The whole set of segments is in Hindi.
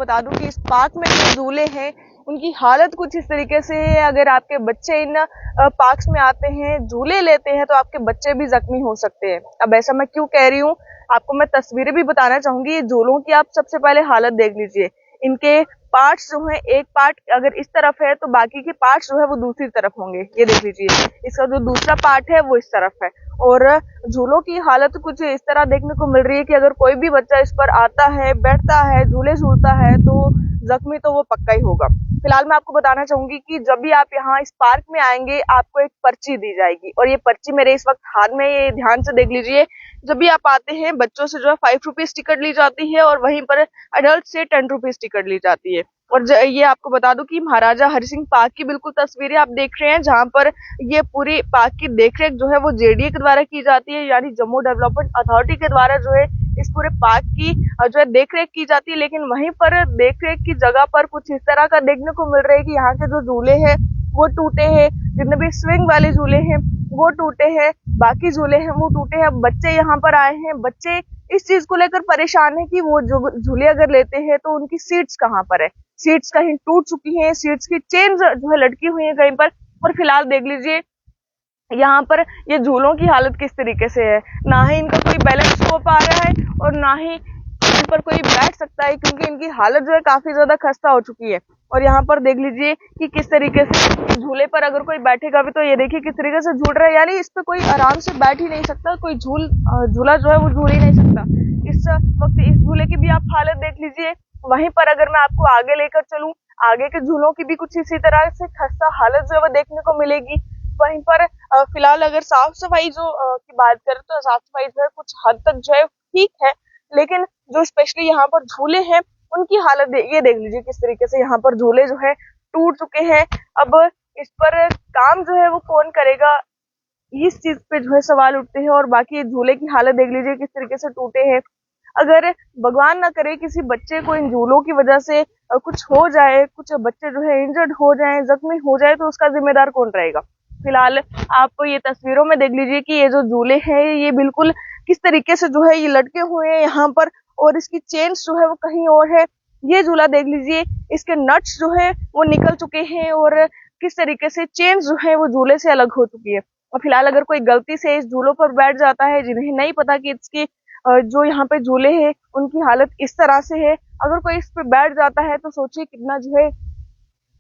बता दूं कि इस पार्क में जो झूले हैं उनकी हालत कुछ इस तरीके से है। अगर आपके बच्चे इन पार्क्स में आते हैं, झूले लेते हैं, तो आपके बच्चे भी जख्मी हो सकते हैं। अब ऐसा मैं क्यों कह रही हूँ, आपको मैं तस्वीरें भी बताना चाहूंगी। ये झूलों की आप सबसे पहले हालत देख लीजिए। इनके पार्ट्स जो है, एक पार्ट अगर इस तरफ है तो बाकी के पार्ट्स जो है वो दूसरी तरफ होंगे। ये देख लीजिए, इसका जो दूसरा पार्ट है वो इस तरफ है। और झूलों की हालत कुछ इस तरह देखने को मिल रही है कि अगर कोई भी बच्चा इस पर आता है, बैठता है, झूले झूलता है तो जख्मी तो वो पक्का ही होगा। फिलहाल मैं आपको बताना चाहूंगी कि जब भी आप यहाँ इस पार्क में आएंगे आपको एक पर्ची दी जाएगी, और ये पर्ची मेरे इस वक्त हाथ में, ये ध्यान से देख लीजिए। जब भी आप आते हैं बच्चों से जो है 5 रुपीज टिकट ली जाती है, और वहीं पर अडल्ट से 10 रुपीज टिकट ली जाती है। और ये आपको बता दूं कि महाराजा हरि सिंह पार्क की बिल्कुल तस्वीरें आप देख रहे हैं, जहां पर ये पूरी पार्क की देखरेख जो है वो जेडीए के द्वारा की जाती है, यानी जम्मू डेवलपमेंट अथॉरिटी के द्वारा जो है इस पूरे पार्क की जो है देखरेख की जाती है। लेकिन वहीं पर देखरेख की जगह पर कुछ इस तरह का देखने को मिल रहा है कि यहाँ के जो झूले हैं वो टूटे हैं, जितने भी स्विंग वाले झूले हैं वो टूटे हैं, बाकी झूले हैं वो टूटे हैं। बच्चे यहाँ पर आए हैं, बच्चे इस चीज को लेकर परेशान है कि वो जो झूले अगर लेते हैं तो उनकी सीट्स कहाँ पर है। सीट्स कहीं टूट चुकी हैं, सीट्स की चेन जो है लटकी हुई है कहीं पर। और फिलहाल देख लीजिए यहाँ पर ये झूलों की हालत किस तरीके से है। ना ही इनका कोई बैलेंस हो पा रहा है और ना ही इन पर कोई बैठ सकता है, क्योंकि इनकी हालत जो है काफी ज्यादा खस्ता हो चुकी है। और यहाँ पर देख लीजिए कि किस तरीके से झूले पर अगर कोई बैठेगा भी तो ये देखिए किस तरीके से झूल रहा है, यानी इस पे कोई आराम से बैठ ही नहीं सकता, कोई झूला जो है वो झूल ही नहीं सकता। इस वक्त इस झूले की भी आप हालत देख लीजिए। वहीं पर अगर मैं आपको आगे लेकर चलूं, आगे के झूलों की भी कुछ इसी तरह से खस्ता हालत जो है वो देखने को मिलेगी। वहीं पर फिलहाल अगर साफ सफाई की बात करें तो साफ सफाई जो है कुछ हद तक जो है ठीक है, लेकिन जो स्पेशली यहाँ पर झूले हैं उनकी हालत ये देख लीजिए किस तरीके से यहाँ पर झूले जो है टूट चुके हैं। अब इस पर काम जो है वो कौन करेगा, इस चीज पे जो है सवाल उठते हैं। और बाकी झूले की हालत देख लीजिए किस तरीके से टूटे हैं। अगर भगवान ना करे किसी बच्चे को इन झूलों की वजह से कुछ हो जाए, कुछ बच्चे जो है इंजर्ड हो जाए, जख्मी हो जाए, तो उसका जिम्मेदार कौन रहेगा। फिलहाल आप ये तस्वीरों में देख लीजिए कि ये जो झूले हैं ये बिल्कुल किस तरीके से जो है ये लटके हुए हैं यहाँ पर, और इसकी चेन्स जो है वो कहीं और है। ये झूला देख लीजिए, इसके नट्स जो है वो निकल चुके हैं और किस तरीके से चेन्स जो है वो झूले से अलग हो चुकी है। और फिलहाल अगर कोई गलती से इस झूलों पर बैठ जाता है, जिन्हें नहीं पता कि इसकी जो यहाँ पे झूले हैं उनकी हालत इस तरह से है, अगर कोई इस पे बैठ जाता है तो सोचिए कितना जो है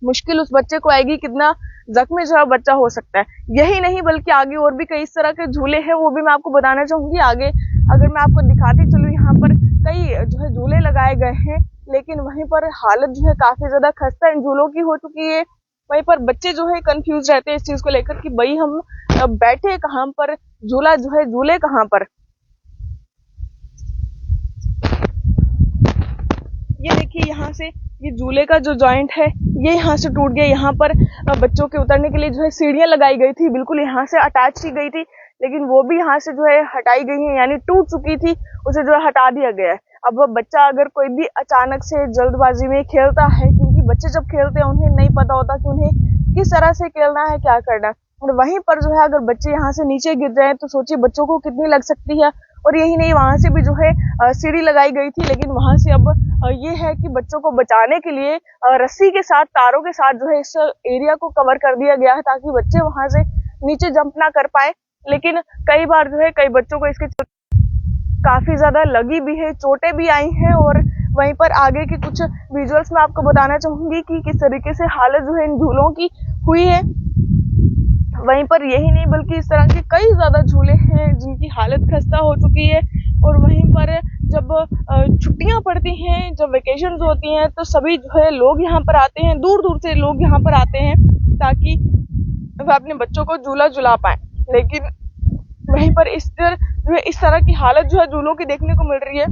मुश्किल उस बच्चे को आएगी, कितना जख्मी जो है बच्चा हो सकता है। यही नहीं बल्कि आगे और भी कई इस तरह के झूले हैं, वो भी मैं आपको बताना चाहूंगी आगे। अगर मैं आपको दिखाती चलूं, यहाँ पर कई जो है झूले लगाए गए हैं, लेकिन वहीं पर हालत जो है काफी ज्यादा खस्ता इन झूलों की हो चुकी है। वहीं पर बच्चे जो है कंफ्यूज रहते हैं इस चीज को लेकर कि भाई हम बैठे कहाँ पर, झूला जो है झूले कहाँ पर। ये देखिए यहाँ से ये झूले का जो जॉइंट है ये यहाँ से टूट गया। यहाँ पर बच्चों के उतरने के लिए जो है सीढ़ियां लगाई गई थी, बिल्कुल यहाँ से अटैच की गई थी, लेकिन वो भी यहाँ से जो है हटाई गई है, यानी टूट चुकी थी, उसे जो है हटा दिया गया है। अब वह बच्चा अगर कोई भी अचानक से जल्दबाजी में खेलता है, क्योंकि बच्चे जब खेलते हैं उन्हें नहीं पता होता कि उन्हें किस तरह से खेलना है, क्या करना है, और वहीं पर जो है अगर बच्चे यहाँ से नीचे गिर जाए तो सोचिए बच्चों को कितनी लग सकती है। और यही नहीं, वहां से भी जो है सीढ़ी लगाई गई थी, लेकिन वहां से अब ये है कि बच्चों को बचाने के लिए रस्सी के साथ, तारों के साथ जो है इस एरिया को कवर कर दिया गया है, ताकि बच्चे वहां से नीचे जंप ना कर पाए। लेकिन कई बार जो है कई बच्चों को इसके काफी ज्यादा लगी भी है, चोटें भी आई हैं। और वहीं पर आगे के कुछ विजुअल्स में आपको बताना चाहूंगी कि किस तरीके से हालत जो है इन झूलों की हुई है। वहीं पर यही नहीं बल्कि इस तरह के कई ज्यादा झूले हैं जिनकी हालत खस्ता हो चुकी है। और वहीं पर जब छुट्टियां पड़ती हैं, जब वेकेशंस होती हैं, तो सभी जो है लोग यहाँ पर आते हैं, दूर दूर से लोग यहाँ पर आते हैं ताकि वह अपने बच्चों को झूला झुला पाए। लेकिन वहीं पर इस तरह की हालत जो है झूलों की देखने को मिल रही है।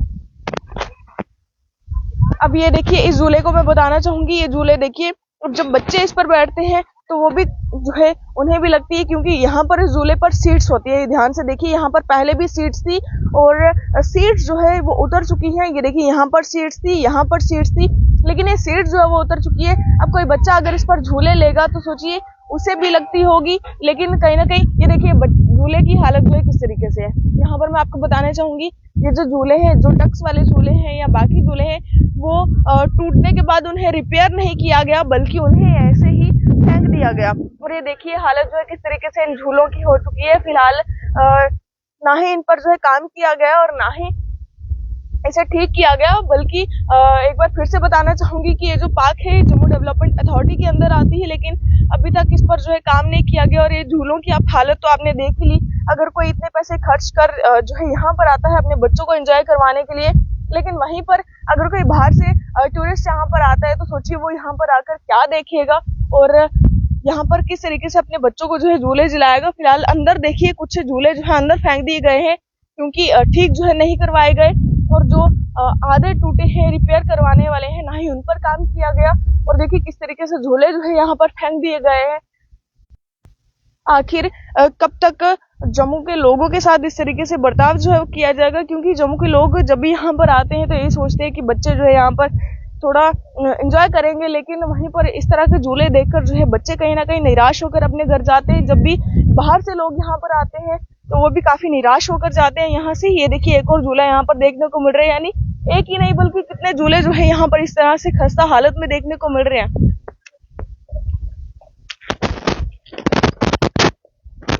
अब ये देखिए, इस झूले को मैं बताना चाहूंगी, ये झूले देखिए, अब जब बच्चे इस पर बैठते हैं तो वो भी जो है उन्हें भी लगती है, क्योंकि यहाँ पर इस झूले पर सीट्स होती है। ध्यान से देखिए, यहाँ पर पहले भी सीट्स थी और सीट्स जो है वो उतर चुकी हैं। ये देखिए, यहाँ पर सीट्स थी, यहाँ पर सीट्स थी, लेकिन ये सीट्स जो है वो उतर चुकी है। अब कोई बच्चा अगर इस पर झूले लेगा तो सोचिए उसे भी लगती होगी, लेकिन कहीं ना कहीं ये देखिए झूले की हालत जो है किस तरीके से है। यहाँ पर मैं आपको बताना चाहूंगी ये जो झूले हैं, जो डक्स वाले झूले हैं या बाकी झूले हैं, वो टूटने के बाद उन्हें रिपेयर नहीं किया गया, बल्कि उन्हें ऐसे ही फेंक दिया गया। और ये देखिए हालत जो है किस तरीके से इन झूलों की हो चुकी है। फिलहाल ना ही इन पर जो है काम किया गया और ना ही इसे ठीक किया गया, बल्कि एक बार फिर से बताना चाहूंगी कि ये जो पार्क है जम्मू डेवलपमेंट अथॉरिटी के अंदर आती है, लेकिन अभी तक इस पर जो है काम नहीं किया गया। और ये झूलों की आप हालत तो आपने देख ली। अगर कोई इतने पैसे खर्च कर जो है यहाँ पर आता है अपने बच्चों को एंजॉय करवाने के लिए, लेकिन वहीं पर अगर कोई बाहर से टूरिस्ट यहाँ पर आता है तो सोचिए वो यहाँ पर आकर क्या देखेगा और यहाँ पर किस तरीके से अपने बच्चों को जो है झूले झुलाएगा। फिलहाल अंदर देखिए कुछ झूले जो है अंदर फेंक दिए गए हैं, क्योंकि ठीक जो है नहीं करवाए गए, और जो आधे टूटे हैं रिपेयर करवाने वाले हैं, ना ही उन पर काम किया गया। और देखिए किस तरीके से झूले जो है यहाँ पर फेंक दिए गए हैं। आखिर कब तक जम्मू के लोगों के साथ इस तरीके से बर्ताव जो है किया जाएगा, क्योंकि जम्मू के लोग जब भी यहाँ पर आते हैं तो यही सोचते हैं कि बच्चे जो है यहाँ पर थोड़ा एंजॉय करेंगे, लेकिन वहीं पर इस तरह के झूले देखकर जो है बच्चे कहीं ना कहीं निराश होकर अपने घर जाते हैं। जब भी बाहर से लोग यहाँ पर आते हैं तो वो भी काफी निराश होकर जाते हैं यहाँ से। ये देखिए एक और झूला यहाँ पर देखने को मिल रहा है, यानी एक ही नहीं बल्कि कितने झूले जो है यहाँ पर इस तरह से खस्ता हालत में देखने को मिल रहे हैं।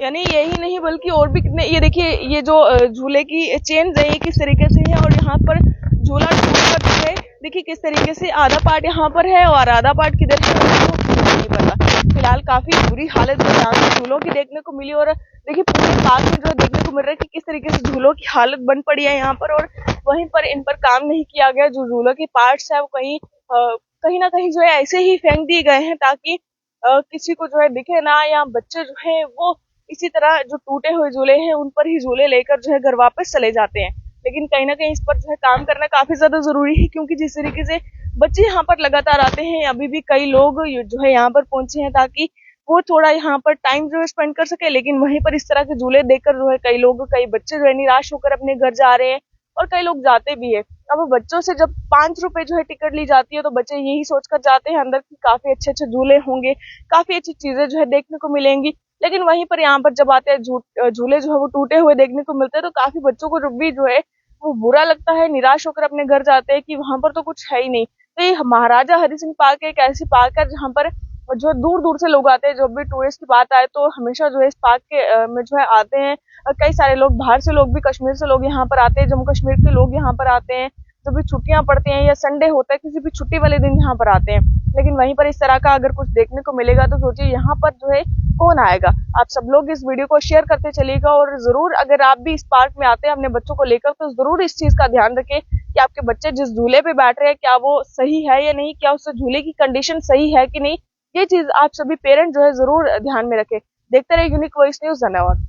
यानी यही नहीं बल्कि और भी कितने, ये देखिए ये जो झूले की चेन है ये किस तरीके से है, और यहाँ पर झूला टूटकर जो है देखिए किस तरीके से आधा पार्ट यहाँ पर है और आधा पार्ट किधर है नहीं पता। फिलहाल काफी बुरी हालत जो यहाँ पे झूलों की देखने को मिली, और देखिए पूरे पार्क में जो देखने को मिल रहा है कि किस तरीके से झूलों की हालत बन पड़ी है यहाँ पर, और वहीं पर इन पर काम नहीं किया गया। जो झूलों के पार्ट्स है वो कहीं ना कहीं जो है ऐसे ही फेंक दिए गए हैं ताकि किसी को जो है दिखे ना, या बच्चे जो है वो इसी तरह जो टूटे हुए झूले हैं उन पर ही झूले लेकर जो है घर वापस चले जाते हैं। लेकिन कहीं ना कहीं इस पर जो है काम करना काफी ज्यादा जरूरी है, क्योंकि जिस तरीके से बच्चे यहाँ पर लगातार आते हैं, अभी भी कई लोग जो है यहाँ पर पहुंचे हैं ताकि वो थोड़ा यहाँ पर टाइम जो है स्पेंड कर सके, लेकिन वहीं पर इस तरह के झूले देखकर जो है कई बच्चे जो है निराश होकर अपने घर जा रहे हैं, और कई लोग जाते भी है। अब बच्चों से जब 5 रुपए जो है टिकट ली जाती है तो बच्चे यही सोचकर जाते हैं अंदर की काफी अच्छे अच्छे झूले होंगे, काफी अच्छी चीजें जो है देखने को मिलेंगी, लेकिन वहीं पर यहाँ पर जब आते हैं झूले जो है वो टूटे हुए देखने को मिलते हैं, तो काफी बच्चों को भी जो है वो बुरा लगता है, निराश होकर अपने घर जाते हैं कि वहां पर तो कुछ है ही नहीं। तो ये महाराजा हरि सिंह पार्क एक ऐसी पार्क है जहाँ पर जो दूर दूर से लोग आते हैं। जब भी टूरिस्ट की बात आए तो हमेशा जो है इस पार्क के में जो है आते हैं कई सारे लोग, बाहर से लोग भी, कश्मीर से लोग यहाँ पर आते हैं, जम्मू कश्मीर के लोग यहाँ पर आते हैं, जब भी छुट्टियां पड़ती हैं या संडे होता है किसी भी छुट्टी वाले दिन यहाँ पर आते हैं। लेकिन वहीं पर इस तरह का अगर कुछ देखने को मिलेगा तो सोचिए यहाँ पर जो है कौन आएगा। आप सब लोग इस वीडियो को शेयर करते चलिएगा, और जरूर अगर आप भी इस पार्क में आते हैं अपने बच्चों को लेकर तो जरूर इस चीज का ध्यान रखें कि आपके बच्चे जिस झूले पे बैठ रहे हैं क्या वो सही है या नहीं, क्या उस झूले की कंडीशन सही है कि नहीं। ये चीज आप सभी पेरेंट जो है जरूर ध्यान में रखें। देखते रहे यूनिक वॉइस न्यूज। धन्यवाद।